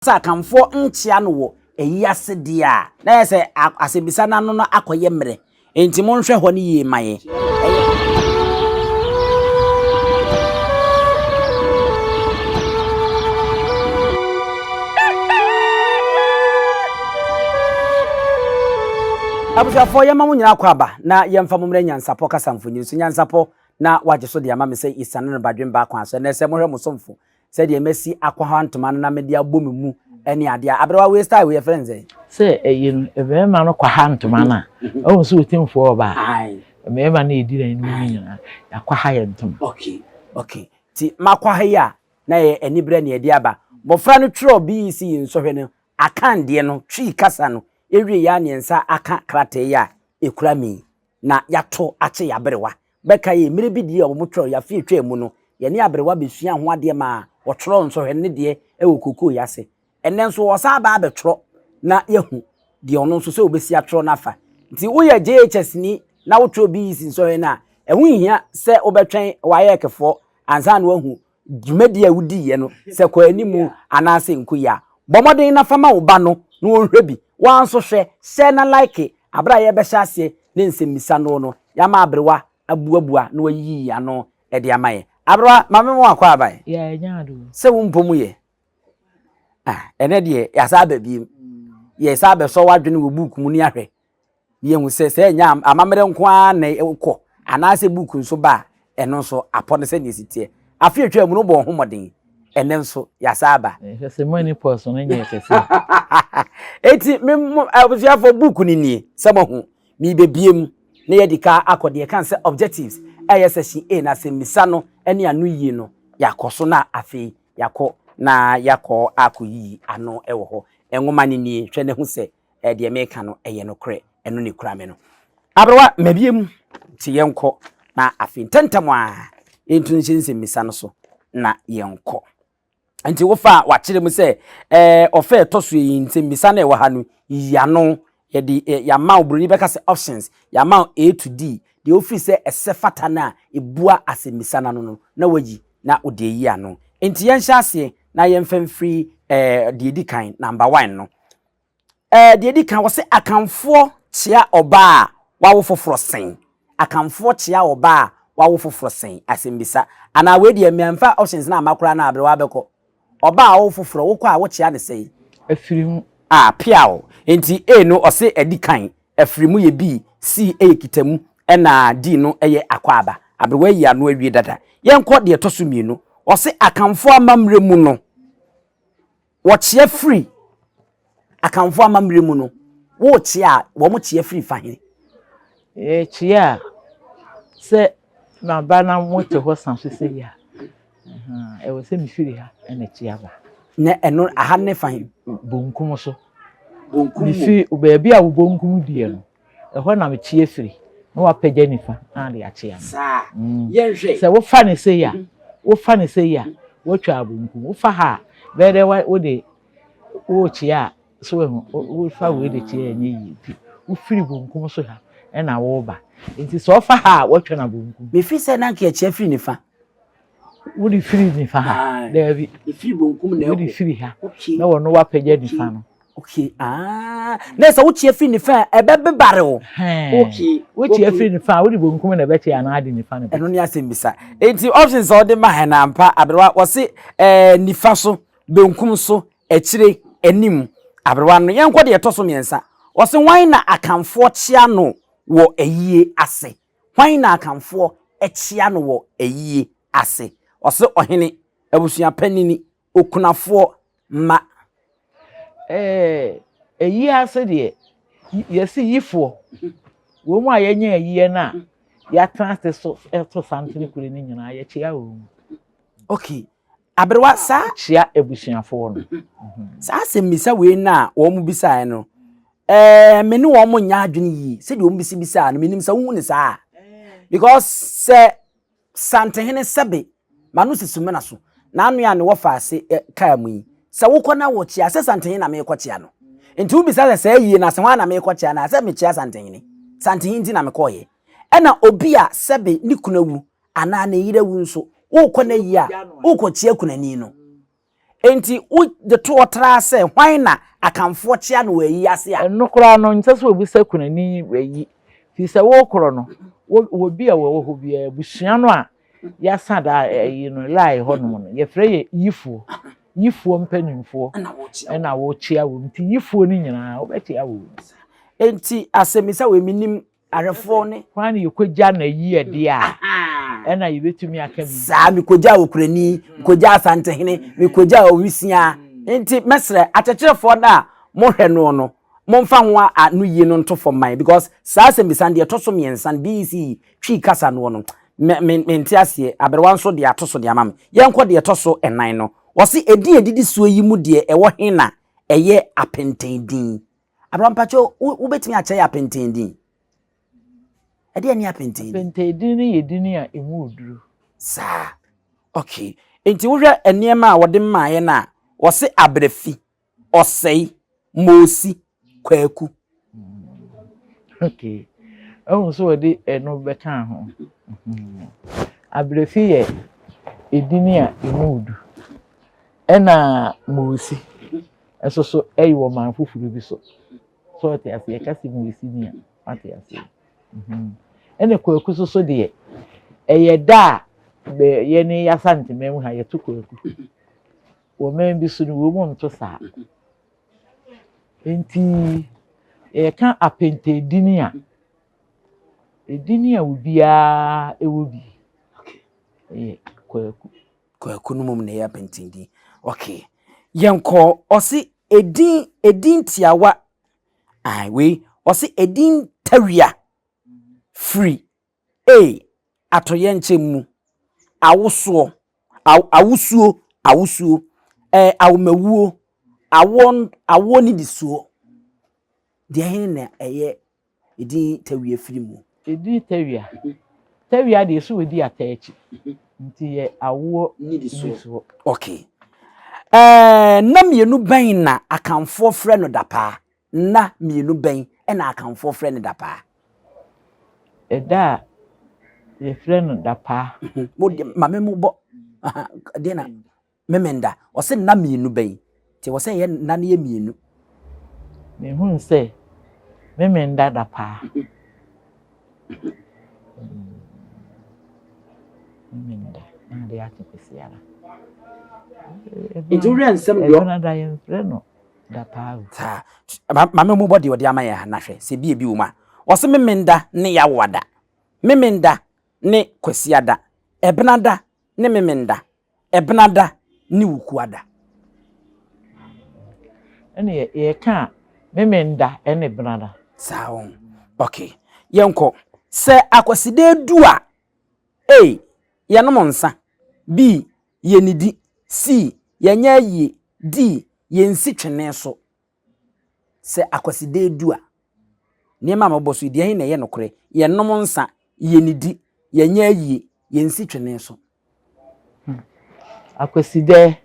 Sa kanfo nchia no wo eyi ase dia na yese asebisa na no akoye mre enti monhwe ho ne yi maye abusha fo yema munyina kwaba na yemfa mumre Nyansapo kasamfo so Nyansapo na waje so de ama me se isane no badwen ba kwa so na se mohwe musomfo se de mesi akwa ntoma na me de abomi mu eni ade Aberewa we style we friends se eyin ebe ma no kwa ntoma na o so timfo oba ai me ma na edira ni nyina yakwa ha ye ntoma okay ti makwa ha ya na ye enibre na ede aba bofra no tro BEC nsohwe no Akan de no twi kasa no ewie ya Nyansa aka krate ya ekura mi na yato ache ya Aberewa beka ye mire bi die omotro ya fi etwa mu no ye ne Aberewa besua ho ade ma wotro nsohwe ne de ewo kokoo yase enen so wosa ba betro na yehu de ono nso se obesi atro nafa nti wo ye JHS ni na wotro BEC nsohwe na ehu hia se obetwen waye kefo ansa na wahu dwumadi a wudi ye no se kwa animu anase nkuya bomoden na fama wo ba no na wonhwe bi wanso hwe se na like abra ye be hyase ne nsemisa no ya ma Aberewa abuabua na wayi ya no e de amaye Aberewa mame mo akwa abai ya nyaado se wo mpomu ye ene de ya sa babiem ye sa be so wadwene wo book mu ni ahwe ye hu se nya amamere nko a na ekọ anase book nso ba eno nso apone se ne sitie afi etwa mu no bo homoden ene nso ya sa ba se money person nya kese eti me abusua for book ni nie se mo hu mi bebiem na ye dika akode kan se objectives section A na se misa no ene anu yi no yakoso na afi yakọ na yakọ akoyi ano ewo ho enwoma ni nie hwe ne hu se de meka no eye no kre eno ne kura me no Aberewa mabiem ti yenko na afi tentam a entu nshense misa no so na yenko anti wo fa wa kire mu se ofa toso yi nsem misa na ewo ha no ya no ye de ya ma obroni beka se options ya ma A to D the office esefata na ebua asemisa na no na waji na ode yi ano enti yen hyase na yen famfree de edikan number 1 no de edikan wo se akanfo chia oba wa wo foforo sen akanfo chia oba wa wo foforo sen asembisa ana we de miamfa options na amakura na Aberewa beko oba wo foforo wo kwa wo chia ne sei afirim piao enti A no o se edikan afirimu ye B C A kitamu ena D no eye akwaba Aberewa yi ano awie dada yenko de toso mienu o se akanfo amamre mu no wo chia free akanfo amamre mu no wo chia wo mo chia free fahene chia se na ba na moto ho sanso se ya e wo se mi firi ha ena chia ba ne eno aha ne fahene bonkum so bonkum mi fi baabi a wo bonkum die no e ho na me chia free no wa pagya nifa na de achia sa yenhwe se wo fa ne se ya wo fa ne se ya wo twa abonkum wo fa ha bere wo de wo chia so wo fa we de chia enye yi wo firi bonkum so ha e na wo ba nti so fa ha wo twa na bonkum me fi se na nke chia firi nifa wo de firi nifa ha there bi firi bonkum na wo de firi ha na wo no wa pagya nifa no okay nesa wo chia firi nifa ebebe bare wo okay wo chia firi nifa wo de bonkum na be chia na ade nifa no eno ni asembisa enti options all de ma na ampa Aberewa wo se nifa so bonkum so ekire enim Aberewa no yenko de etoso miensa wo se wan na akanfo chia no wo ayie ase wan na akanfo echia no wo ayie ase wo se ohene abusua panini okunafo ma eyi ase de yesi yifo wo mu ayenya eyi na ya transit so to santini kure ni nyina ya chia wo okay Aberewa sa chia ebusuafo no sa semisa we na wo mu bisae no me ne wo mu nya adwene yi se de wo mu bisa no menim sa hu ne sa because se santehene sebe manu sesumena so na anu ya ne wo fa ase ka mu yi se wo kona wo chia se santehene na me ko chia no enti wo bisa se yi na se wa na me ko chia na se me chia santehene ndi na me ko ye ena obi a sebe ni kunawu ana na yire wu nso wo kona yi a wo ko chia kunani no enti wo de to otra se hwan na akamfo chia no wayi ase a no kora no nse so obi sa kunani wayi fi se wo koro no wo bi a wo ho bi abusua no a ya sada no lai ho no no ye frɛ ye yifuo mpanimfo na wo chia wo nti yifuo ni nyina wo betia wo enti asemisa we minim arefo ne hwan ye kogya na yi ade a na ye betumi aka bi sa mi kogya okurani kogya asante hene mi kogya owisia enti mesre akyekyerefo na mo hwɛ no no momfa ho anu yi no nto for mine because sa asemisa de toso miensan BC twi kasa no no mente ase Aberewa nso de atoso de amam yenko de toso enan no wɔse edi edidi suo yi mu de ɛwɔ hena ɛyɛ apentendin Aberewa mpacho wobetimi akyɛ yɛ apentendin ɛde ani apentendin ne yedini a emu oduru sa okay enti wo hwɛ eniema a wɔde maaye na wɔse abrefi osei mosi kwaku okay so wɔde eno bɛka ho abrefi yɛ edini a emu odu ɛna mosi ɛso so ɛyi wɔ man fufuru bi so te ase yɛkase mosi ni a ate ase ɛna kwaku so de ɛyɛ da be ye ne Asante mem ha yeto kwaku wo mem bi so no wo mu nto saa enti ka apentedini a edini a obia ewo bi kwaku no mum ne ya apentedin okay yenko osi edin tiawa ai we osi edin tawia free atoye nchemu awusuo awumewuo awon ni disuo de hin na eye edin tawia free mu edin tawia de so wedi atachi nti ye awo ni disuo okay na mienu ban na akamfo frɛ no dapa na mienu ban na akamfo frɛ no dapa eda ye frɛ no dapa mame mu bo de na memenda o se na mienu ban ti wo se ye na ne ye mienu me hu se memenda dapa memenda na de ati pesiara Ijurian sem do na da ye frɛ no dapa ta mame mu bo de odi ama ya na hwɛ se bi wo ma o se memenda ne ya wada memenda ne kwasiada ebenada ne memenda ebenada ne wukuada ene ye ka memenda ene benada saon okay yenko se akwaside du a ye no monsa b ye nidi c ye nya yi d ye nsi twene so se akwaside du a niema maboso di hin na ye nokore ye no monsa ye nidi ye nya yi ye nsi twene so akwaside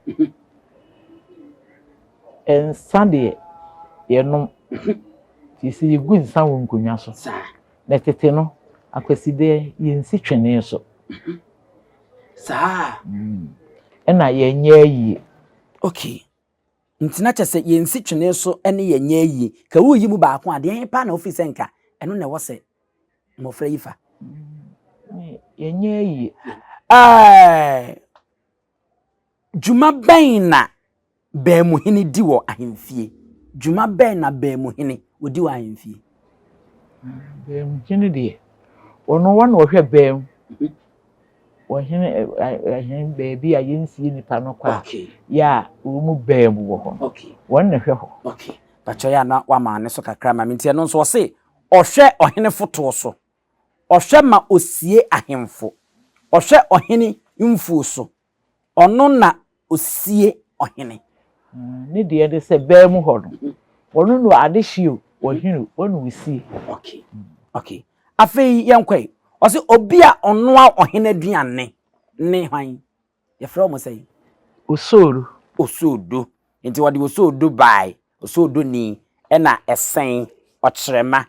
ensande ye no ti se ye gu nsa wo nkonwa so na tete no akwaside ye nsi twene so sa ena ye nya yi okay ntina chese ye nsi twene so ene ye nya yi ka wo yi mu ba ko ade hin pa na office nka eno na wo se mo fra yifa ye nya yi juma ben na ba mu hini di wo ahemfie juma ben na ba mu hini odi wo ahemfie ba mu hini de ono wa na wo hwe ba mu wo hini baby a yensie nipa no kwa ya wo mu ba mu wo ho won na hwe ho okay pacho ya na wa ma ne so kakra ma mintie no so wo se ohwe ohene foto so ohwe ma osie ahemfo ohwe ohene mfu so ono na osie ohene ne de se ba mu ho no ono no adehio ohene ono osie okay afei yenkwai osi obia onoa ohene aduane ne hwan ye fra mo sei osodo enti wode osodo bai osodo ni na esen okyerema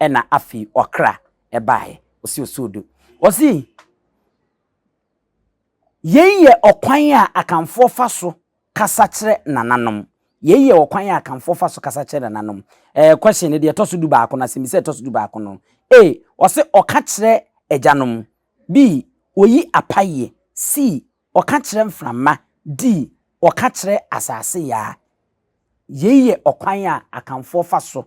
na afi okra bai osi osodo osi yeye okwan a akamfo fa so kasa kyerɛ nananom ye okwan ya akamfo fa so kasa kyerɛ nananom question ne de to so du ba akọ na se mi se to so du ba akọ no o se oka kyerɛ agyanom b oyi apaye c oka kyerɛ mframa d oka kyerɛ asase ya ye okwan ya akamfo fa so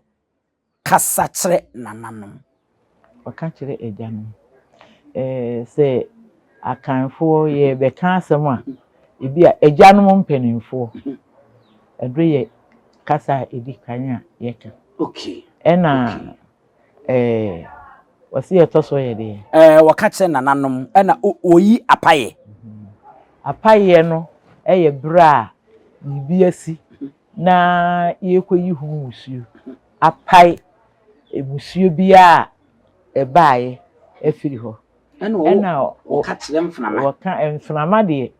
kasa kyerɛ nananom oka kyerɛ agyanom se akanfo ye be ka asɛm a ebi a agyanom mpanimfo edre kasa edi kanya yeka okay ena wasi etoso ye de waka kyerɛ nananom ena oyi apaye apaye no eye bra bibi asi na yekoyi hu musuo apai emusuo bia ebaaye afiri ho ena waka kyerɛ mframa waka mframa de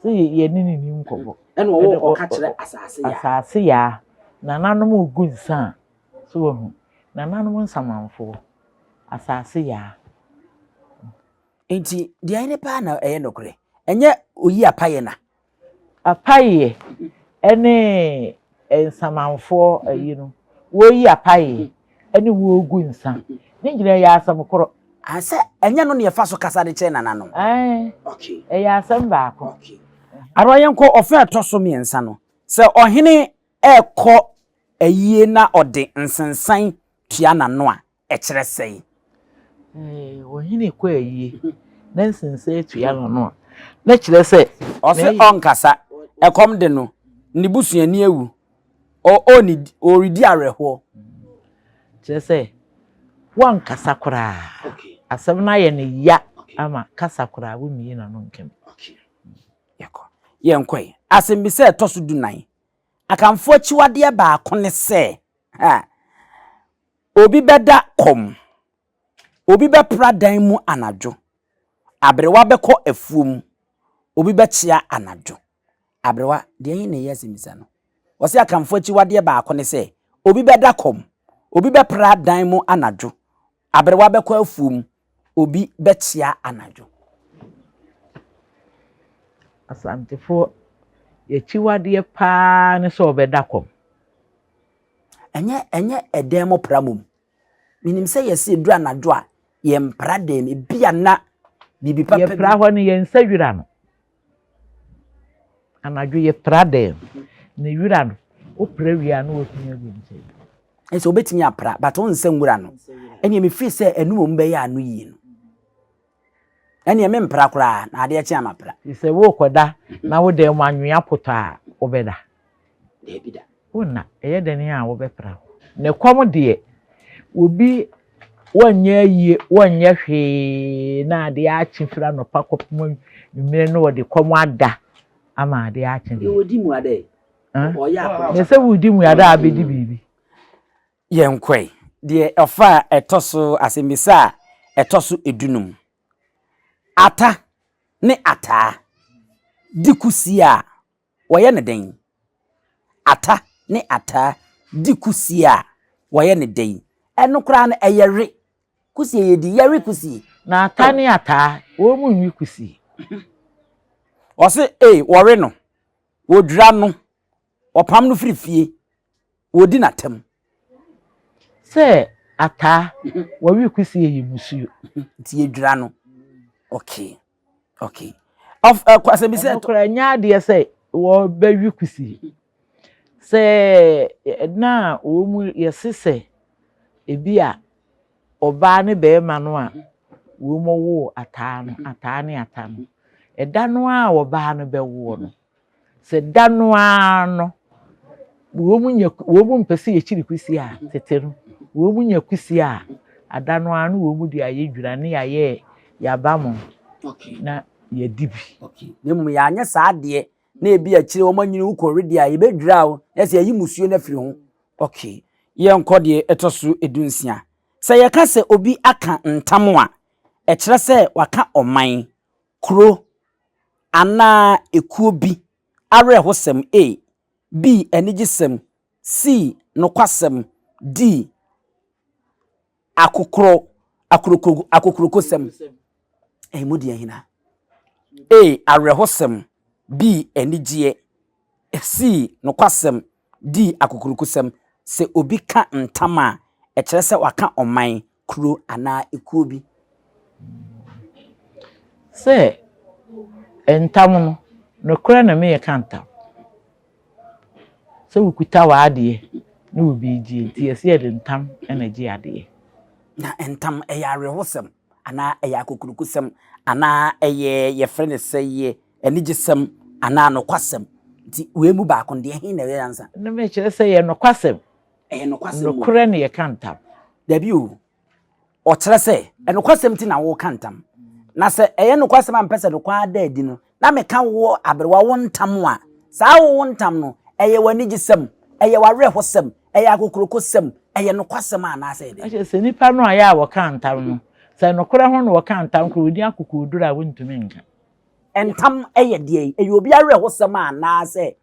so ye nini ni nkobo ena wo waka kyerɛ asase ya nananom ogunsa so wo nananom nsamanfo asase ya enti de ayene pa na nokre enye oyi apaye na apaye ene nsamanfo ayi no wo yi apaye ene wo ogunsa ne gire ya asam koro ase enye no ne fa so kasa de kyerɛ nananom okay ya asam ba akọ okay aroyenko ofa to so miensa no se ohene ekọ ayie na ode nsensan tua nano a ekyerɛ sɛi ohene kọ ayie na nsensan tua nano a na kyerɛ sɛ ose onkasa ekom de no ni busuani ewu oni oridi areho kyerɛ sɛ wan kasa kora asɛm na ye ne ya ama kasa kora wo mie na no nkem yakọ yenkoi asembi se to so dunan akamfo achiwade ba akone se obi beda kom obi be pradan mu anadwo Aberewa beko afuom obi be chia anadwo Aberewa de yin ne yasimisa no wose akamfo achiwade ba akone se obi beda kom obi be pradan mu anadwo Aberewa beko afuom obi be chia anadwo Asantefo yechiwade pa ne so obeda kom enye edemo pramum minim se yesi dura anadwo a ye mpra dem bia na bibi papa ye pra ho ne ye nsadwira no anadwo ye pra dem ne wira no o pra wia no otumi agu nse enso obetimi apra but on nsa nwura no ene me free se enu mo be ya anu yi no ene me mpra kora na ade echi amapra se wo koda na wo dem anwea pota obeda de bida wona eye deni a wo be pra ne kwom de obi wonye yie wonye hwe na ade achi fra no pakopom mmire no wode kwom ada ama ade achi de wodi mu ade oya ne se wodi mu ada abedi bibi yenkwai de ofa etoso asembisa etoso edunum ata ne ata dikusi a woye ne den ata ne ata dikusi a woye ne den eno kra na eyere kusi yedi yere kusi na ata ne ata wo mu nwi kusi ose wore no wodura no opam no frifie wodi natam se ata wo wi kusi yi musuo ti yedura no okay of kwase bi se kra nya de se wo ba wi kusi se na wo mu yesese ebi a oba ne be ma no a wo mo wo ata ne ata no eda no a oba no be wo no se da no a no wo mu mpese ye chiri kusi a tete no wo mu nya kusi a ada no a no wo mu di aye dwira ne aye ya ba mo na ye dibi ne mu ya anya sa ade na ebi a chire wo manyini ukoredi a ye bedwira wo yesi ayi musuo na firi ho ye nkode etoso edunsia se ye ka se obi aka ntam a ekire se waka oman kro ana ekuo bi are hosem a b enigisem c nokwasem d akokrokosem mudi ahina a arehosem b enigie C no kwasem D akokurukusem se obi ka ntama e kire se waka oman kuro ana ekuo bi se entam no kura na me ye ka ntam se wukuta wa ade na obi ji nti ese ye ntam na ji ade na entam eyare hosem ana eyakokurukusem ana ye friend seye enigisem ana no kwasem nti we mu ba ko de hin na we answer na me kire se ye no kwasem no kwasem no kura na ye ka ntam da bi o kire se no kwasem ti na wo ka ntam na se no kwasem ampese no kwa da adi no na me ka wo Aberewa wo ntam a saa wo ntam no wanigisem ware hosem akokurokosem no kwasem ana se de ache se nipa no aya wo ka ntam no se no kura ho no wo ka ntam kro odi akokudura wontumi nka entam de obi are hosem ana se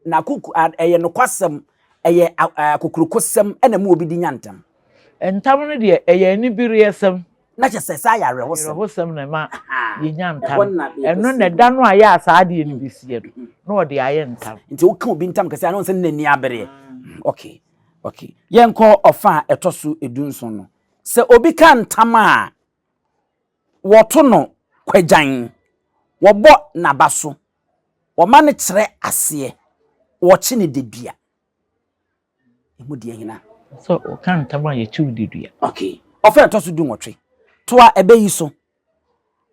na kuku no kwasem akokurokosem na mu obi di nyantam entam no de ni biriyesem na che se sa yare hosem na ma ye nyantam eno na da no aya asa de ni bisie do na wo de aye ntam nti wo ka obi ntam kase ana won nani abere okay yenko ofa etoso edunson no se obi ka ntam a woto no kwagan wobo na baso wo ma ne kire ase wo chi ne debia emu de hina so o ka ntam a ye chi udedua okay ofa etoso du nwotwe to a ebeyi so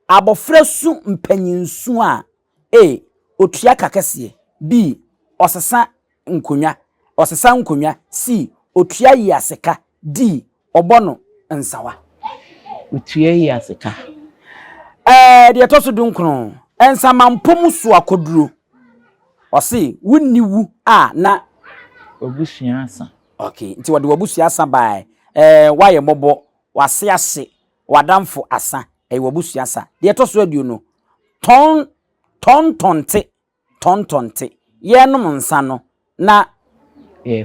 abofra su mpanyinsu a otua kakese B osesa nkonwa C otua yi aseka D obono nsawa otua yi aseka de etoso dunkron ensamampom so akoduro ose wuniwu a na obusua asa okay nti wode obusua asa bai waye mobo wase ase wadamfo asa wabusua asa de etoso aduo no tontonte yenom nsa no na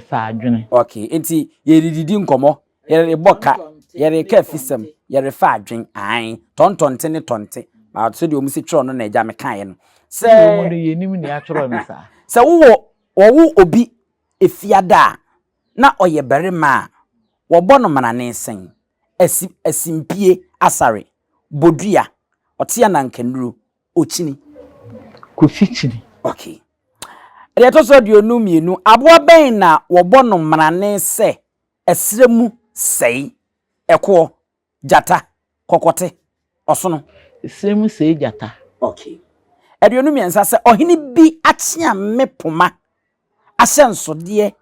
fa adwene okay enti yerididi nkomo yere boka yere ka fisem yere fa adwen an tontonte ne tonte ma so de omusi twro no na eja mekae no se mo de yenim ne atwro no sa se wo obi efiada na oye berema wo bono manane sen asimpie asare bodua otia na nkanuru ochini kofichini okay ele to so de onu mienu aboa ben na wo bono manane se esremu sei eko jata kokote osono esremu sei jata okay ede onu miensa se ohini bi atia mepoma asenso de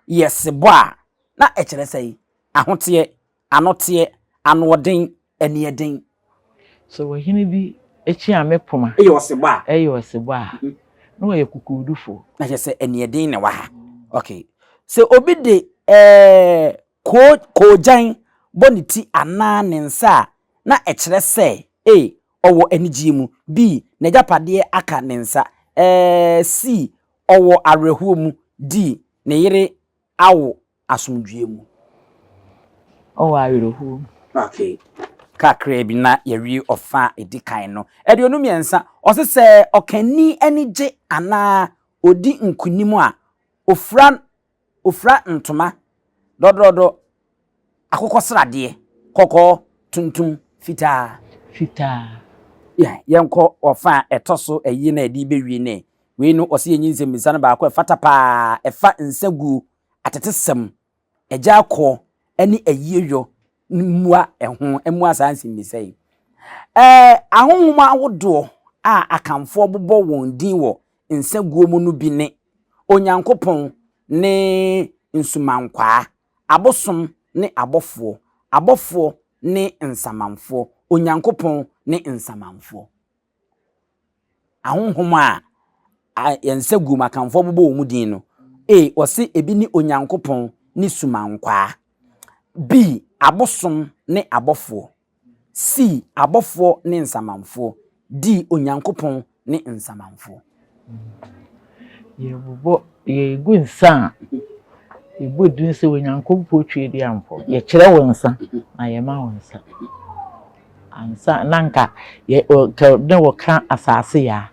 yesebo a na ekere sei ahote anote anoden enieden so ohini bi echia mepoma osebo a no ye kukudufo na je se enieden ne wa ha okay se obi de kojan boniti ana ne nsa na ekere se owo enigimu B na japade aka ne nsa C owo arehuo mu D ne yire awo asomdue mu owo arehuo okay kakra bi na yeri ofa edikan no eduonu miensa osese okani enije ana odi nkunimu a ofra ntoma dododo akokosrade koko tuntum fita yenko ofa etoso eyi na edi bewie ne we no ose yenyinse misana ba ko efata pa efa nsagu atetesem eja akọ eni ayiyo mua emu asansi misai ahonhoma awodo a akamfo bobo won din wo nsaguo mu no bi ne onyankopon ne nsumankwa abosom ne abofo ne nsamanfo onyankopon ne nsamanfo ahonhoma nsagu makamfo bobo mu din no wose ebi ni onyankopon ni sumankwa B abosom ne abofo C abofo ne nsamanfo D onyankopon ne nsamanfo ye gunsa ye bodun se onyankopon twedi amfo ye kire wonsa na ye ma wonsa ansa nanka ye ne wo ka asase ya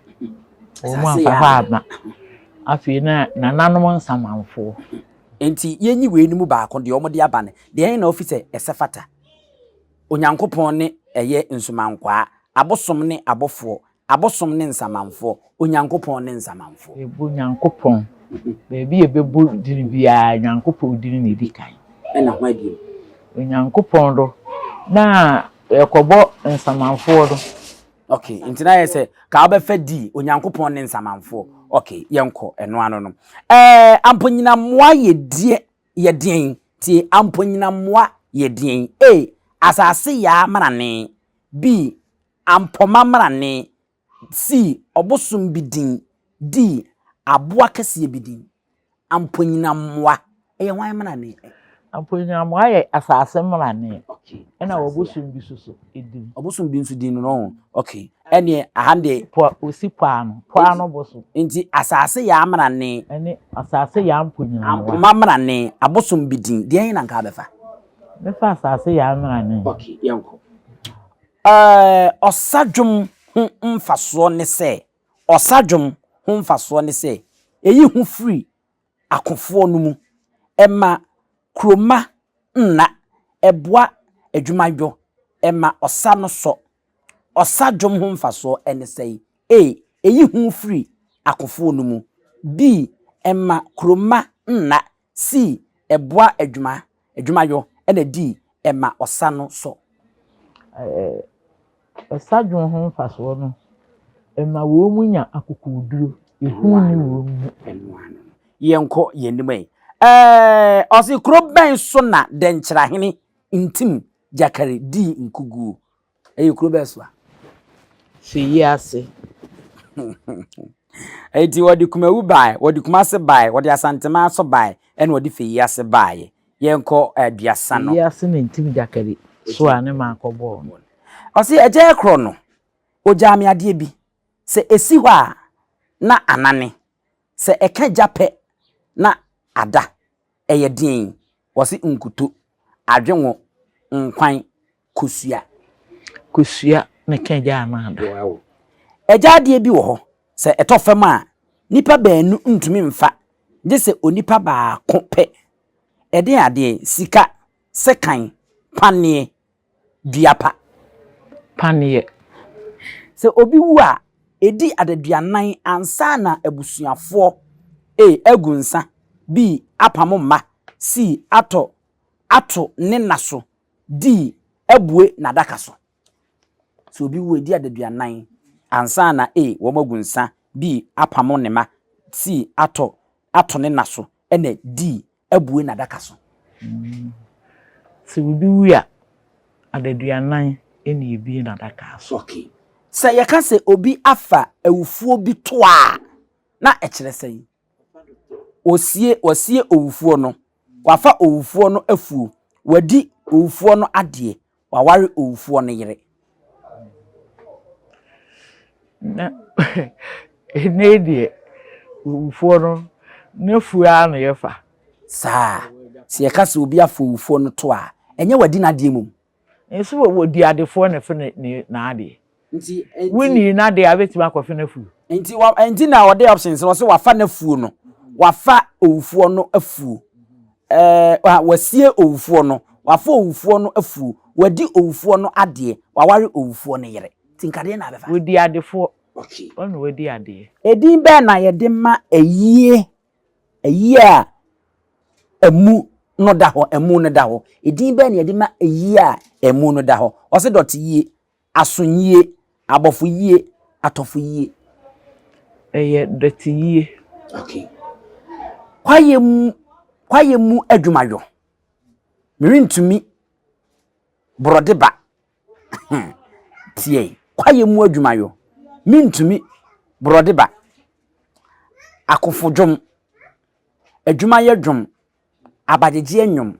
o ma fa ha ma Afi na nanom nsamanfo. Enti yenyi we ni mu ba ko de omode aba ne. De yen na office esefata. Onyankopon ne eye nsumankwa, abosom ne abofo, abosom ne nsamanfo, onyankopon ne nsamanfo. Ebu nyankopon. Baby ebebu dini bia nyankopon dini ne dikan. Na ho adi. Onyankopon do na ekobo nsamanfo do. Okay, ntina ye se ka obefa di onyankopon ne nsamanfo. Okay, yenko eno ano no. Amponyina moa ye dien ti amponyina moa ye dien. A asase ya marane. B ampoma marane. C obosum bidin. D aboa kese bidin. Amponyina moa eye wan marane. Amponyina moa ye asase marane. Okay. Ena obosum bi soso edin. Obosum bi nso din no. Okay. Ene ahande Po osi poano boso. Nti asase ya marane. Ene asase ya amponyina moa. Ampoma marane abosom bidin. De yen na nka befa. Befa asase ya marane. Okay, yanko. Osadwum mfaso ne se. Osadwum mfaso ne se. Eyi hu free akofo no mu. Ema kroma nna eboa adwumadwo. Ema osa no so. Osadwum mfaso ene se. A eyi hu free akofo no mu. B ema kroma nna. C eboa adwumadwo. Ene D ema osa no so. Osadwum ho mfaso no ema wo munya akukuduro ehu ni wo mu yenko yenimai osi kroben so na denkyerahene intim jakare di nkugu kroben so si yase eti wodi kumawu bai wodi kumase bai wodi asantema so bai ene wodi fe yase bai yenko aduasa no yase na intim jakare so ane makobo osi eje ekro no ojame ade bi se esi hɔ a na anane se eka jape na ada eye din wosi nkuto adwenwo nkwan kosua ne kenja amada eja ade bi wo hɔ se etofam a nipa baanu ntumi mfa je se onipa ba ko pe ede ade sika sekan panie duapa panie se obi wu a edi adaduanan ansa na abusuafo agunsa B apamomma C ato ne naso D abue nadaka so so obi wu edi adaduanan ansa na wo magunsa B apamonema C ato ne naso ene D abue nadaka so so obi wu a adaduanan ene ebi nadaka so okay se yeka se obi afa awufuo bi toa na ekire sei osie owufuo no wafa owufuo no afuo wadi owufuo no ade waware owufuo no yire na ene die owufuo no nafuo a na yefa saa se yeka se obi afa owufuo no toa enye wadi na ade mum enso wodi adefo na fe na ade nti wini na de abeti makofe na fu nti na ode options no so wafa na fu no wafa owufuo no afu wasie owufuo no wafa owufuo no afu wadi owufuo no ade waware owufuo no yere tinkade na abefa wodi adefo okay ono wodi ade edin be na ye de ma ayie a emu no da ho emu no da ho edin be na ye de ma ayie a emu no da ho o se dot yie asonyie abofu yie atofu yie eye dot yie okay kwaye mu adwumayo mirintumi brodeba tie kwaye mu adwumayo mintumi brodeba akofodwom adwumaye dwom abajeje anwom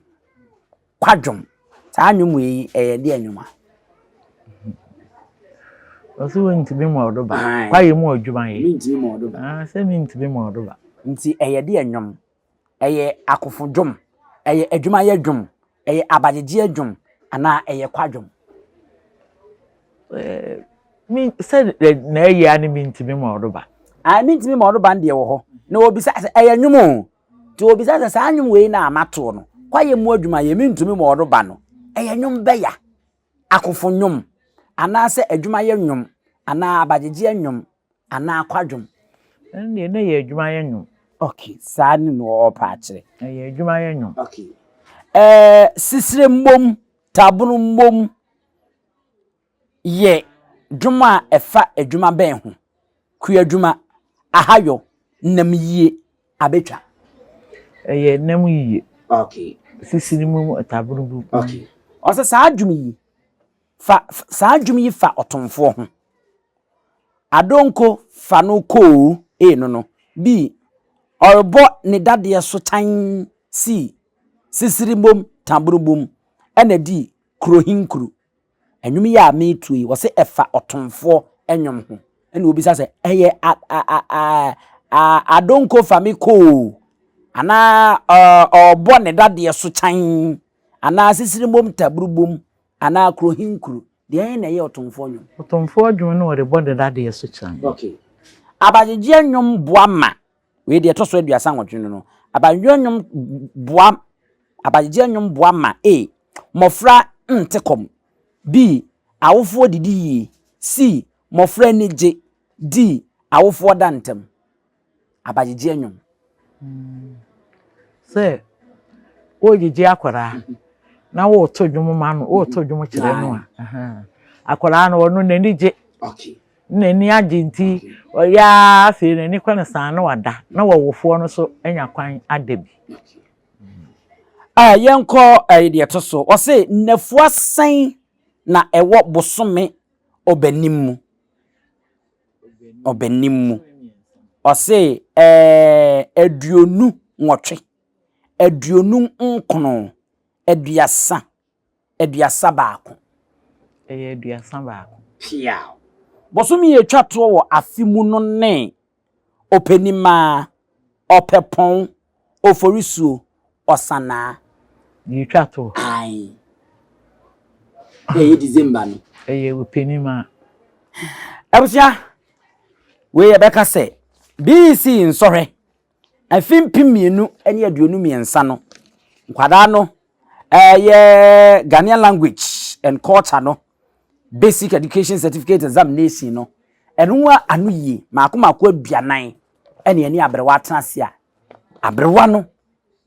kwadwom saa anwom yi de anwoma oso wintimi mo odoba kwaye mu adwumaye mintimi mo odoba se mintimi mo odoba nti de anwom akofodwom adwumaye dwom abajeje dwom ana kwadwom mi se na ye ani mintimi mo odoba I mean to me more band de wo ho na obi sa eyanwum ti obi sa sa anwum we na amato no kwaye mu adwuma ye mentumi more ba no eyanwum be ya akofo nwum ana se adwuma ye nwum ana abagege nwum ana akwadwum nne na ye adwuma ye nwum. Okay, sa ni no opa akire Ye adwuma ye nwum. Okay. Sisire mbom tabunu mbom ye dwuma efa adwuma ben ho ku adwuma ahayo nam yie abetwa Ye nam yie. Okay. Sisiri mu tabunu bu. Okay. Osa sa adwuma yi sa adwuma yi fa otomfo ho adonko fa no ko no bi orbo ne dade so tan si sisiri mbom tabunu mbom ena di krohinkru enwum ya metui wo se efa otomfo enwum ho ena obi sa se eye adonko famiko ana obo ne dade so chan ana sisiri mbom tabrubum ana krohinkru de yen na ye otomfo nwum. Otomfo adwum no de bode dade so chan. Okay. Abagege nwum boama we de toso aduasa nwotwe no abagege nwum boam abagege nwum boama mofra ntekom b awofo didi c mofra neje d awofo dantem abagege nwum se ojije akwara na wo to dwum ma no wo to dwum kire no akwara no no nani je. Okay. Nani agenti oya fe nani kwana san no wada na wowofo no so anya kwan adabi. Yenko de toso o se nnafu asan na ewo bosome obanimmu o se aduonu nwotwe aduonu nkono aduasa baako aduasa baako piao bosome ye twato wo afimu no ne openima opepon oforisu osana ni twato ai December no openima abusia we ye beka se Bece nsore afimpimienu ene aduonu miensa no nkwada no ye Ghanaian language and culture no basic education certificate examination no enwa anu yi maako aduanan ene Aberewa atase a Aberewa no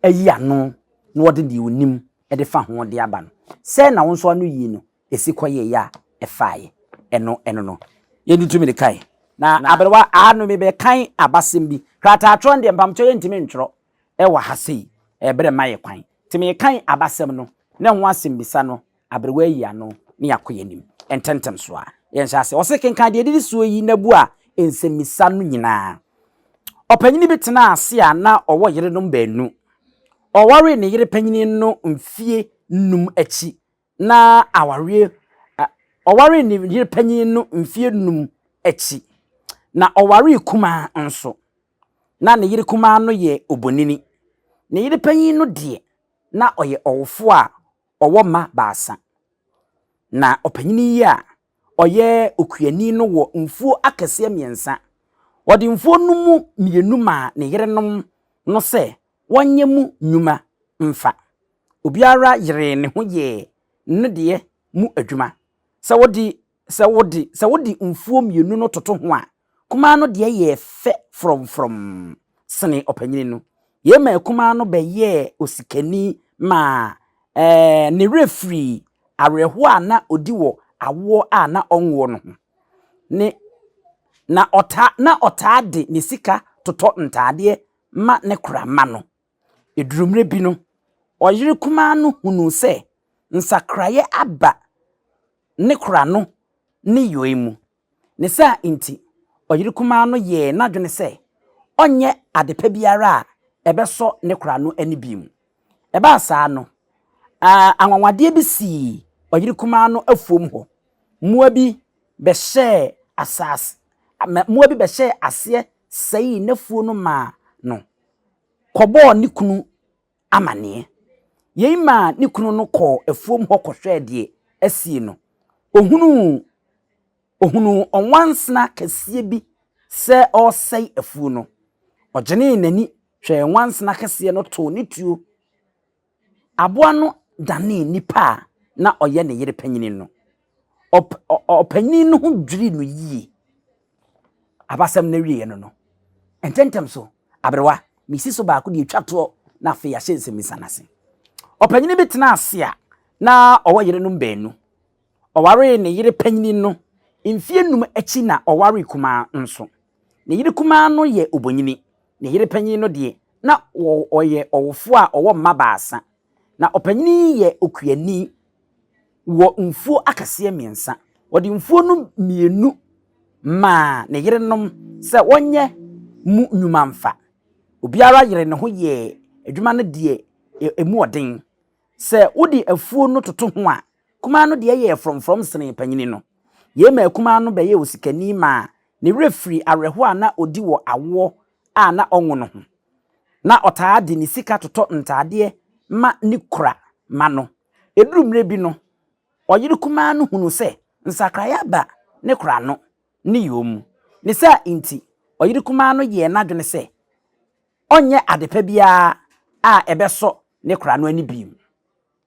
ayi anu no wode de onim e de fa ho de aba no se na wonso anu yi no esikoye ya efaaye eno no ye ditumi de kai na Aberewa anu me be kan abasem bi krata atron de mpamcho ye ntimi ntworo e wa hasei bere maye kwan timi kan abasem no na ho asem bisa no Aberewa yi anu ne yakoyanim ententem so a ye nhyase wo se kenkan de didi so yi nabu a ensemisa no nyina opanyini bitena ase a na owo yere no baanu oware ne yere panyini no mfie num achi na aware oware ne yere panyini no mfie num achi na oware kuma nso na ne yere kuma no ye obonini ne yere panyini no de na oye owofo a owo ma baasa na opanyini ya oye okuani no wo mfuo akese miensa wodi mfuo numu mienu ma ne yere nom no se wonye mu nyuma mfa obiara yere ne ho ye ne de mu adwuma se wodi mfuo mienu no toto ho a kuma no de ye fe from sene opanyini no ye ma kuma no be ye osikani ma ne refree areho a na odi wo awo a na onwo no ne na ota de ne sika toto ntade ma ne krama no edurumre bi no oyire kuma no hunu se nsakraye aba ne kra no ne yoimu ne sa inti oyire kuma no ye na dwene se onye adepa biara a ebeso ne kra no ani bimu eba saa no anwanwade bi si oyire kuma no afuom ho mua bi be hye asas mua bi be hye ase sei nafuo no ma no kobo ne kunu amane yeima ne kunu no ko afuom ho kohwe de asie no ohunu onwansna kase bi se o sei afu no ogene nani hwe once na kese no to ne tuo aboa no dane nipa na oye ne yere panyini no opanyini no ho dwiri no yie abasam na wie no ententem so Aberewa misi so baako de twato na fe ya hyense misanase opanyini bi tena ase a na owo yere no mbanu oware ne yere panyini no mfie num achi na oware kuma nso ne yere kuma no ye obonyini ne yere panyini no de na oye owofo a owo mma baasa na opanyini ye okuani wo mfuo akase miensa wodi mfuo no mienu ma ne yere nom se wonye mu nyumamfa obiara yere ne ho ye adwuma no de emu oden se wodi afuo no toto ho a kuma no de ye from sene panyini no ye ma kuma no be ye osikani ma ne refri areho a na odi wo awo a na onwo no ho na otaade ne sika toto ntade ma ni kura ma no edurumre bi no oyiri kuma no hunu se nsakraya ba ne kura no ne yom ne sa inti oyiri kuma no ye na dwene se onye adepa bia a ebeso ne kura no ani biim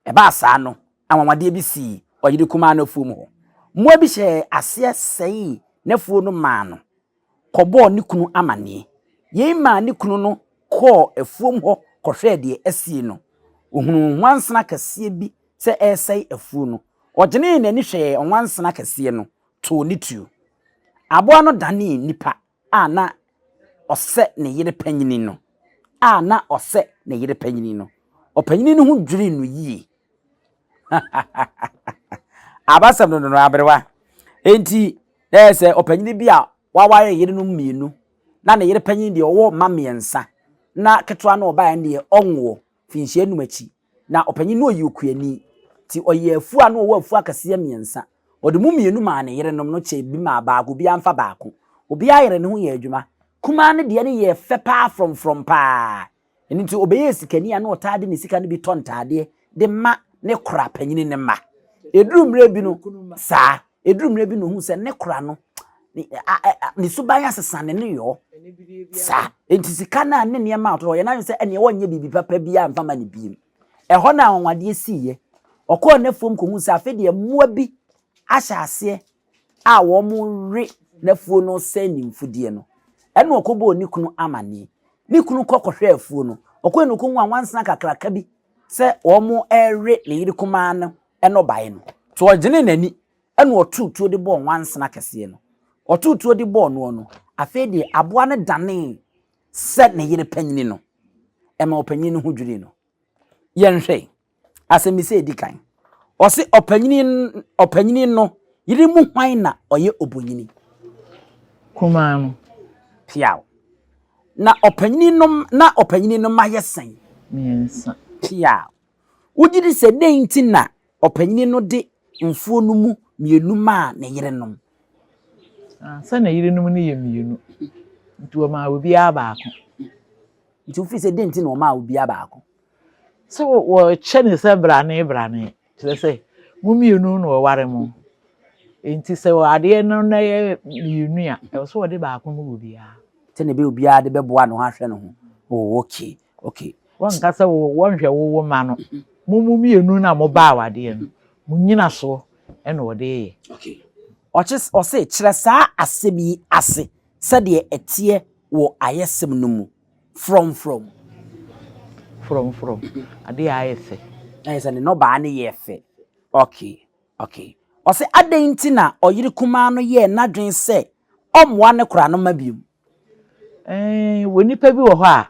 eba asa no anwamade bi si oyiri kuma no fuom ho mo bi hye ase sei ne fuo no ma no kobo ne kunu amane ye ma ne kunu no ko efuom ho kohwe de asie no ohunu nwansena kase bi se esei afuo no ogene nani hwe onwansena kase no to ne tuo aboa no dane nipa a na ose ne yere panyini no a na ose ne yere panyini no opanyini no hu dwiri no yie abasam no Aberewa enti se opanyini bi a waware yere no mienu na ne yere panyini de owo mamiensa na ketwa na oba ne onwo finhye numachi na opanyini no yi okuani ti oye afu a no owo afu akase miensa ode mu mienu ma ne yere nom no che bi ma baako bi amfa baako obi ayere ne ho ye adwuma kuma ne de ne ye fepa from pa enti obeye sikani a na otade ne sika ne bi tontade de ma ne kora panyini ne ma edurumre bi no sa edurumre bi no hu se ne kora no ni suban asesane ne yo sa enti sika na ne ne ma to ye na se ene wonye bibi papa bi amfa ma ne biem eho na anwade siye okọ na fom ko hu se afede mua bi ahyase a wo mu re na fuo no se ni mfudie no ene okobo ni kunu amane ni kunu kokohwe afuo no okọ no ko hu anwansana kakraka bi se wo mu ere le yiri kuma no eno bae no to ogene nani ene otutuo de bo nwansana kase no otutuo de bo no afede aboa ne dane se ne yiri panyini no ema opanyini hu dwiri no yenhwe asemise edikan ose opanyini no yiri mu hwan na oye obonyini kuma no piao na opanyini no mayesen miensa piao ugidi se denti na opanyini no de mfuo no mu mienu ma ne yere nom sa na yire no mu ne ye mienu nti o ma obi abaako nti ufi se denti na o ma obi abaako so wo chene se brane tire se mu mienu no ware mu enti se wo ade no na ye mienu a e so wo de baako mu obi a tene be obi a de beboa no hahwe no ho oh okay won ka se wo hwe wo ma no mu mienu na mo ba awade no mu nyina so e no wo de ye okay ose kire saa asebi ase se de etie wo ayesem no mu from ade ayese ayese ne no ba ne yefe okay ose adenti na oyiri kuma no ye nadwen se omwa ne kora no mabiem woni pa bi wo ho a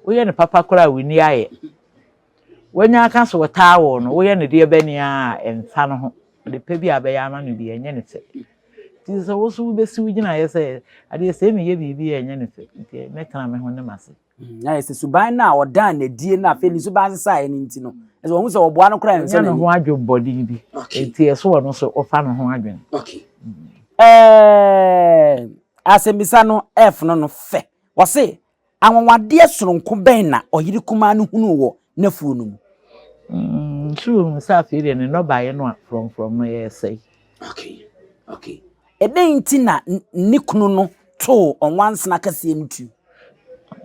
wo ye ne papa kora woni aye wonya aka so taa wo no wo ye ne de bani a enfa no ho de pa bi abeya ama no bi enye ne se ti so wo so be si wugina ye se ade se me ye bibi enye ne se nti me kana me ho ne mase na ye se suban na odan na die na fe ni suban sai ni nti no e so hu se oboa no kora ense na ho adwo body bi nti e so wo no so ofa no ho adwen okay asembisa no f no fe wo se anwawade soronko ben na oyiri kuma no hunu wo na fu no mu sure sa fe de ne no bae no from no ye say okay eden nti na nikunu no to on once na kase ntu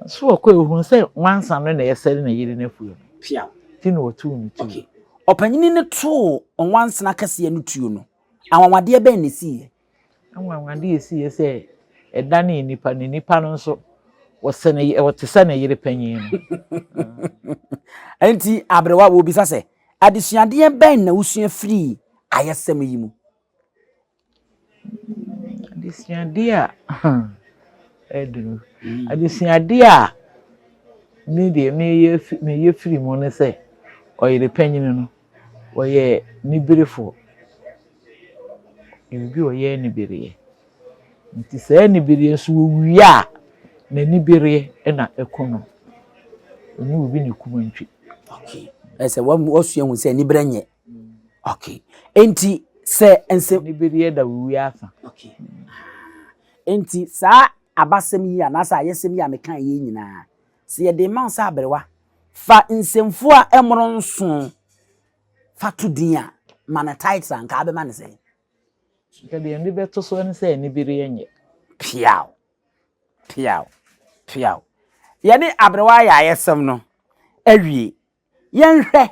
so ko ehun say once no na yesere na yiri na fuo pia ti no tu ni tu okay opanyini ne to on once na kase ntu no anwamade ben ne sie anwamade sie say eda na nipa no nso wosene wotese na yiri panyin no enti Aberewa wo bisa se adesuade ben na usua free ayesem yi mu adesuade a edru adesuade a me de me ye free mu ne se oyire panyin no oye nibirefo ebi oye nibire nti se nibire so wi a na nibire na ekono oni obi ne kumantwi okay ese wasua hu se nibire nye okay enti se ense nibire da wi afa okay enti sa abasem yi anasa ayesem yi amekan yi nyina se ye de man sa Aberewa fa nsemfo a emro nso fa to din a mana title anka abema ne se kade ndi beto so ne se nibire yenye piao ye ne Aberewa ya ayesem no awie yenhwe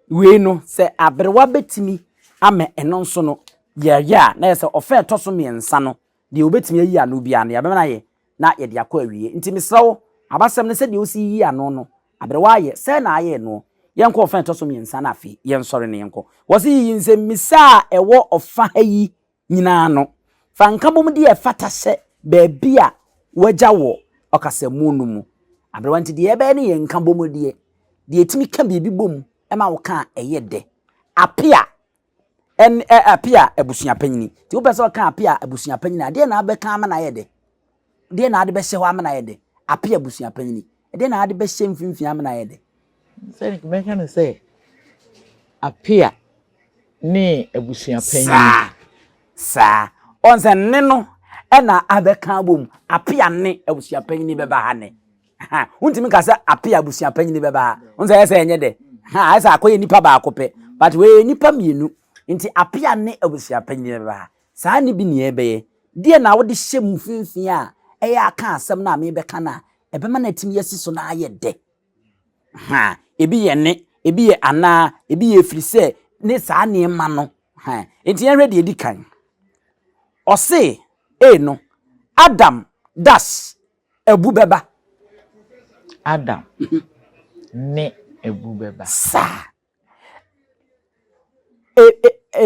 we no se Aberewa betimi ame eno nso no ya na ye se ofa etoso miensa no de obetimi ayi ano bia na yabema na ye na ye de akọ awie nti mesrawo abasem ne se de osi yi ano no Aberewa ye se na aye no yenko ofa etoso miensa na afi yensore ne yenko wosi yi nsem misa ewo ofa hayi nyina no fa nka bom de e fata se baabi a waja wo okasamu no mu Aberewa nti de ebe ne ye nka bom de etimi ka bibi bom e ma wo ka eye de apia en apia ebusua panyini ti wo pese ka apia ebusua panyini ade na abeka ama na ye de na ade be hye ho ama na ye de apia ebusua panyini ade na ade be hye mfimfini ama na ye de say me kan say apia ne ebusua panyini sa onse ne no e na abeka bom apia ne ebusua panyini be ba ha ne ha untimi ka say apia ebusua panyini be ba ha onse yesa enye de ha esa akoye nipa ba akope but we nipa mienu nti apia ne ebusua panyini be ba ha sa ne bi ne ebeye die na wo de hye mfimfini a eya aka asem na me be ka na ebema na timi yesi so na aye de ha ebi ye ne ebi ye ana ebi ye frise ne sa ne ma no ha nti yenhwe de edikan ose no Adam dash ebu beba Adam ne ebu beba sa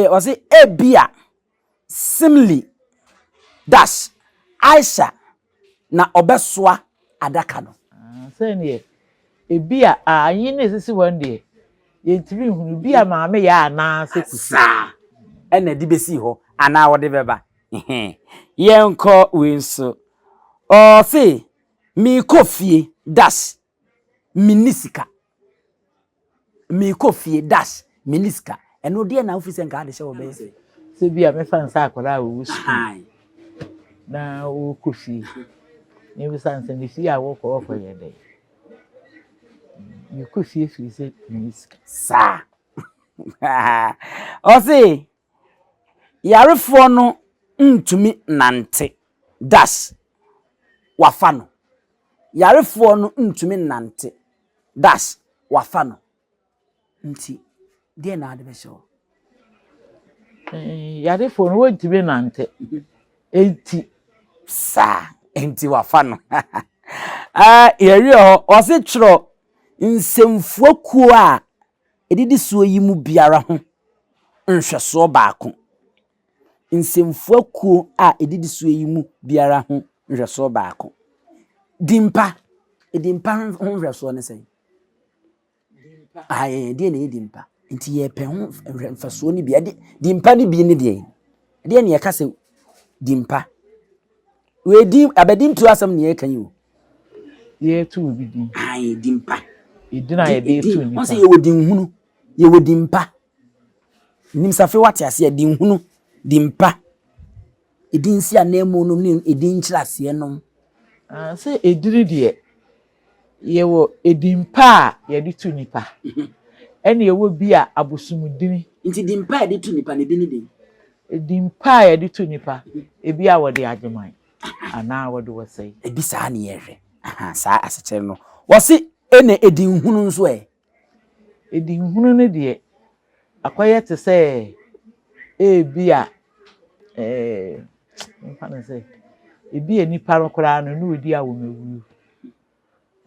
ose ebia simili dash Aisha na obesoa adaka no say ne ebia anyi ne sisi wande yentiri hunu bia maame ya na se kusa ena di besi ho ana wode beba yenko wenso o se mi kofie dash minisika mi kofie dash minisika eno de na ofisi nka ade hye wo be se bia me fan sa akola wo su na wo kofie ni bi san se ni fi a wo ko ye de mi kofie fi se minisika sa o se yarefo no ntumi nante dash wafano yarefo no ntumi nante dash wafano nti de na ade be hye yarefo no wontumi nante enti sa enti wafano yeri o se tro nsemfuo kuo a edidi suo yi mu biara ho nhweso baako nsemfuo kuo a edidi suo yi mu biara ho nhweso baako dimpa ho nhweso ne sei dimpa de na dimpa nti ye pe ho nhweso ni bia dimpa ni bi ni de ne ye ka se dimpa we dim abedim tu asam ne ye kan yi ye tu bi din dimpa idina ye de tu ni on se ye wodin hunu ye wodimpa nim safe wate ase ye din hunu dimpa edin si anemu no ni edin kirase no se ediri de ye wo edimpa ye de tu nipa ene ye wo bi a abosumudini nti dimpa ye de tu nipa ne bi ni din edimpa ye de tu nipa ebi a wo de ageman ana wode wosai ebi saa ne yehwe saa asechire no wose ene edin hunu nso edin hunu ne de akoye te se bia mfana se ebi enipa no kora no no odi awomewu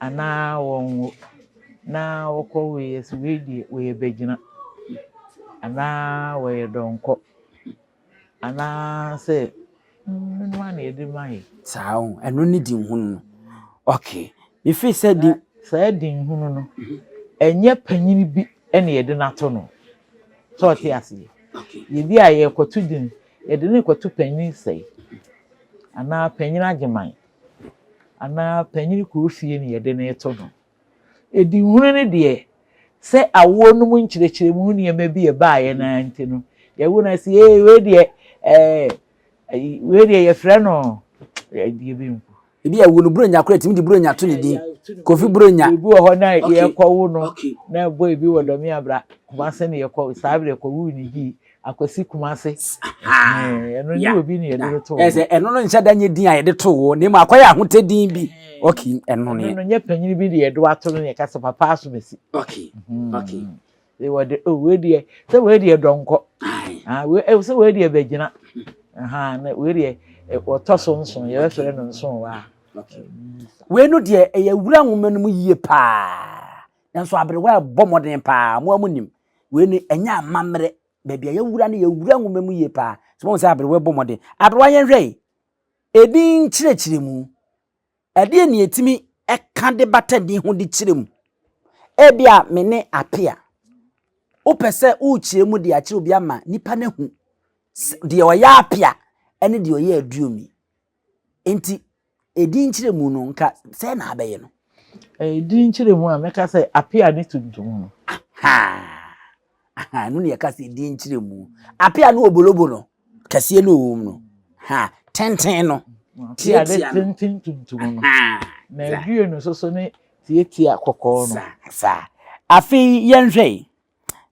ana won na wokọ we se we die we begina ana we donko ana se no na edi mai saa ho eno ne din hunu no okay me feel said di saa din hunu no enye panyini bi ene yede nato no so te ase ye bi aye kwotu din yede ne kwotu panyini sei ana panyini ageman ana panyini ko fie ne yede ne to no edi hunu ne de se awo no mu nkyerechire mu ne yema bi ye baaye na nti no ye wo na se we de ye frɛ no die bi mpo ebi ya wo no bronya kora timi di bronya to ne din kofi bronya ebi wo ho na ye kɔwo no na boy bi wo do mi abra kumase ne ye kɔ sabre kɔ wu ni gi akwasi kumase eno ni obi ne ye de to ese eno no nhyɛ da nye din a ye de to wo ne ma akwaya ahotɛ din bi okay eno ne no nye panyini bi de ye do ato no ne ka se papa aso besi okay they were the we de se we de donko we se we de begina na we de oto so nso ye fere no nso wa okay we no de e wura nwoma no mu yie pa nanso Aberewa bɔ modern pa mo amunim we no enya amamre baabi ya wura no ye wura nwoma mu yie pa so mo se Aberewa bɔ modern Aberewa yen hwɛ edin kyerɛkyerɛ mu ade ne etimi ɛka de batadin ho de kyerɛ mu ebia me ne apia opese ukyerɛ mu de akyerɛ obi ama nipa na hu de oya apia ene de oya aduomi enti edin kyerɛ mu no nka sɛ na abɛyɛ no edin kyerɛ mu a meka sɛ apia ne tuntum no no ne yɛka sɛ edin kyerɛ mu apia no obolobo no kɛseɛ no wom no tenten no apia de tenten tuntum no na aduo no so ne tietia kokɔ no sa afi yɛnhwɛ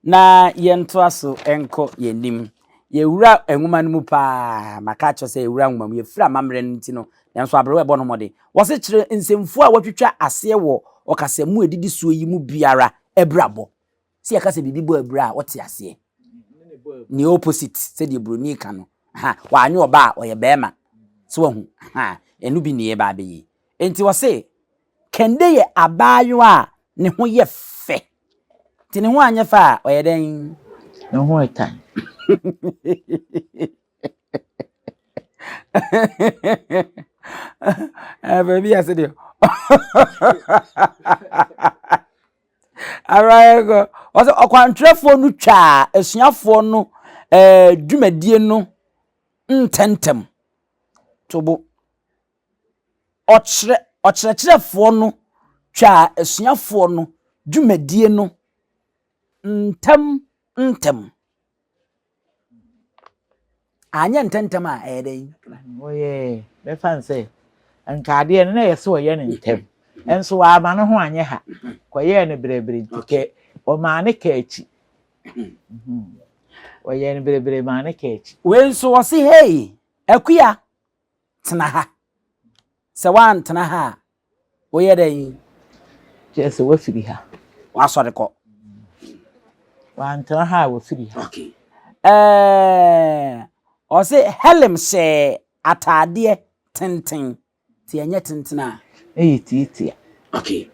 na yɛnto aso enko yenim yewura enwuma no mu pa maka cho se yewura nwuma mu yefura mamre no ntino nanso Aberewa ebo no mode wo se kire nsemfu a watwitwa ase wo okasamu edidi suo yi mu biara ebrabo se yakasa bibi bo abra wote ase ni opposite se de broni ka no wa anyo oba a oye bema so wahu enu bi ne ye ba beyi enti wo se kende ye abayo a ne ho ye fe ti ne ho anya fa a oye den ne ho etan baby I said Alright also okwantrefo no twa asuafo no dwumadie no ntentem tobo okyerɛkyerɛfo no twa asuafo no dwumadie no ntem anya ntentem a ɛden oye be fan say nkade no na yɛse oye ne ntem enso wa ama no ho anye ha koye ne berebere ntike o ma ne ka achi oye ne berebere ma ne ka achi we nso wo se hey akuya tena ha se wan tena ha oye den jese wa firi ha wa sɔre kɔ wan tena ha wa firi ha okay o se helem se atade tenten ti enye tenten a titia okay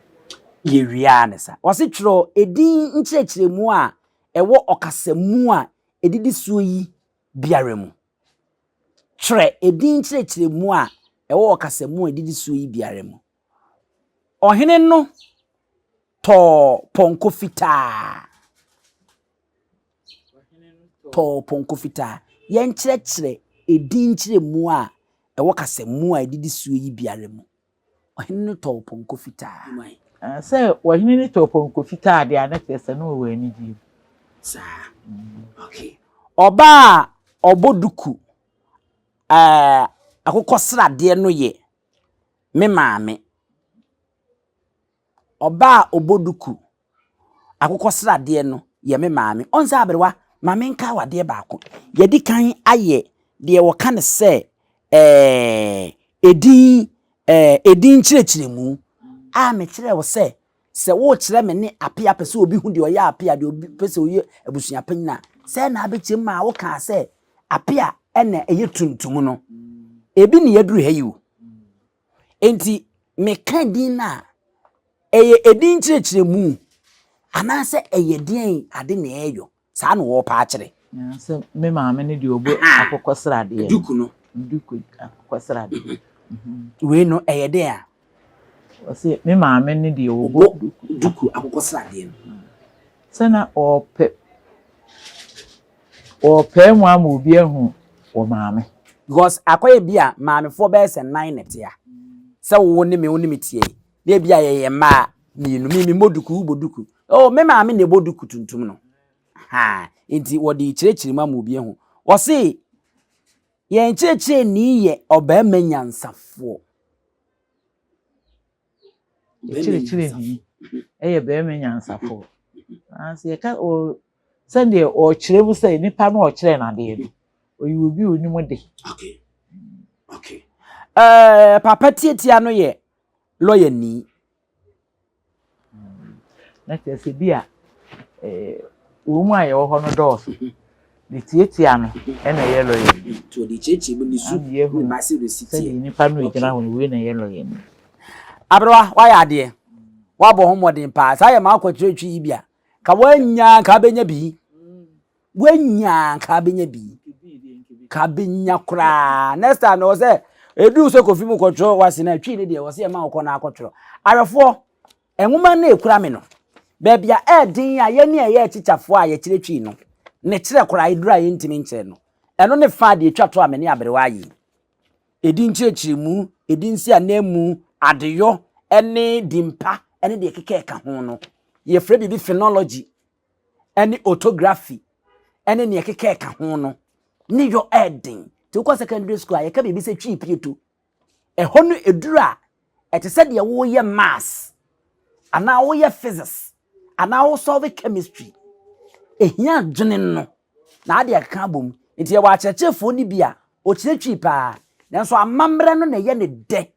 ye wia ne sa o se twro edin nkyerɛkyerɛmu a ɛwɔ ɔkasamu a edidi suo yi biara mu twre edin nkyerɛkyerɛmu a ɛwɔ ɔkasamu a edidi suo yi biara mu ɔhene no to ponko fitaa to ponko fitaa yen kyerɛkyerɛ edin nkyerɛmu a ɛwɔ kasamu a edidi suo yi biara mu ɔhene no to ponko fitaa sɛ ɔhene no to ponko fitaa de anetese no wɔ ani di sa okay oba oboduku akokɔ srade no ye me maame oba oboduku akokɔ srade no ye me maame onza Aberewa maame nka wade baako yedi kan aye de wo ka ne sɛ edin chirechiremu a me kire wo se wo kire me ne apia pese obi hu de oya apia de obi pese oye abusua panyina se na abechim ma wo ka se apia ene eye tuntum no ebi ne yaduru ha yiwo enti me kan din na eye edin chirechiremu ana se eye din ade ne eyo sa na wo pa akire se me maame ne de obo akokosrade duku no duku akokosrade we no eye de a Ose me maame ne de obo duku akokosrade no sana ope mu ama obi ehu wo maame because akoye bia maame fo be se 9 net ya se wo ne me tie de bia ye ma mienu mi moduku boduku oh me maame ne boduku tuntum no ha enti wo di chirechiri ma obi ehu wo se ye chirechiri ni ye oba ma Nyansafo chirechiri ni eye be ma Nyansafo anse ka o sende o chirebu say nipa no o chire na de do oyi obi onimu de okay papa tietia no ye lawyer ni na tese bia wo mu aye wo ho no dos de tietia no ena ye lawyer to de chechi bu ni su ni masi do city sende nipa no igina ho we na ye lawyer ni Aberewa wa ya de wa bo homodin pa sa ye ma akwachiretwi bia ka wanya ka benya bi wanya ka benya bi ka benya kura next time no say edu so kofi mu kwotro wase na twi ne de wase ye ma okọ na akwotro arefo enwuma na ekura me no ba bia edin a ye ne ye chichafo a ye chiretwi no ne kire kura idura ye ntimi nche no eno ne fa de twato a me ne Aberewa yi edin chirechiremu edin si anemu adeyo ene dimpa ene de keke ka ho no ye frɛ bibi phonology ene orthography ene ne keke ka ho no ni yo edin ti ko secondary school ye ka bibi se twi pieto ho no edura ete se de wo ye maths ana wo ye physics ana wo solve chemistry ehia dwene no na ade ka bom nti ye wa chechefo ni bia o chiretwi pa nanso amamre no na ye ne de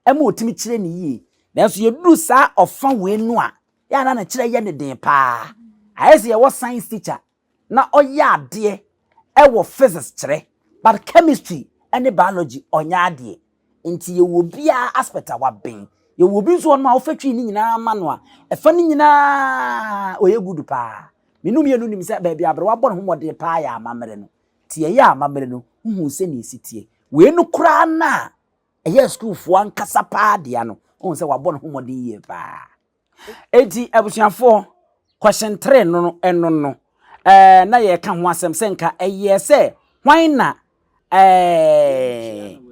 ema otimi kire ne yie nanso ye du sa ofa we no a ya na kire ye ne den pa ayese ye wo science teacher na oye ade e wo physics kire but chemistry and biology onya ade nti ye wo bia aspect wa ben ye wo bi so no ma wo fatwi ni nyina ma no a e fa ni nyina oye gudu pa minum ye no nim se ba bia Aberewa bɔ no homode pa ya amamre no tie ya amamre no hu se ne sitie we no kura na eye school fo ankasa pa dia no hu se wa bɔ no homode ye pa enti abusuafo question 3 no eno no na ye ka ho asem se nka eye se hwan na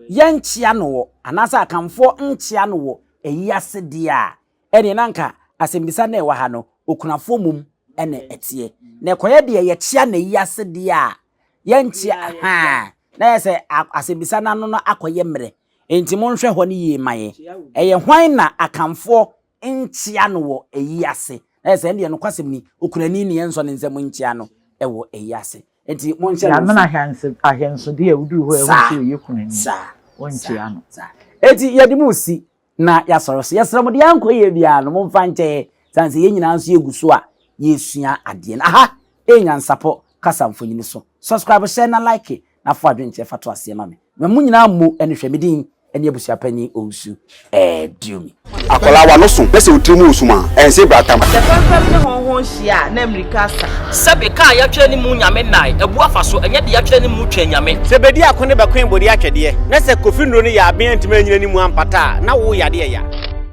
yanchia no wo anasa akamfo nchia no wo eyi ase dia ene nanka asembisa na e wa ha no okunafo mum ene etie na ekoye de ye chia na eyi ase dia yanchia ha na yese asembisa na no akoye mre enti monhwe ho ne ye maye eye hwan na akamfo nchia no wo eyi ase na yese ene no kwasem ni okunani ne yenso ne nsem nchia no ewo eyi ase enti monhwe ya na ahenso de awuduru ho ewo ye kunani wonchia no enti yedimusi na yasorose yesramo de yanko ye bia no momfa nche sanse ye nyina nso yeguso a yesua ade na aha Nyansapo kasamfo nyini so subscribe share na like na fo adwenche fato ase ma me mu nyina mu ene hwemedin ene abusua pani owusu diumi akola wa no so pese utrimu usuma ense bratam se fanfam ne honhon hia na America sa sebe ka ya twa ni mu nyame nai ebu afaso enye de ya twa ni mu twa nyame se bedi akone bakwen bodi atwede na se kofi nro ne ya aben ntime nyina ni mu ampata na wo yade ya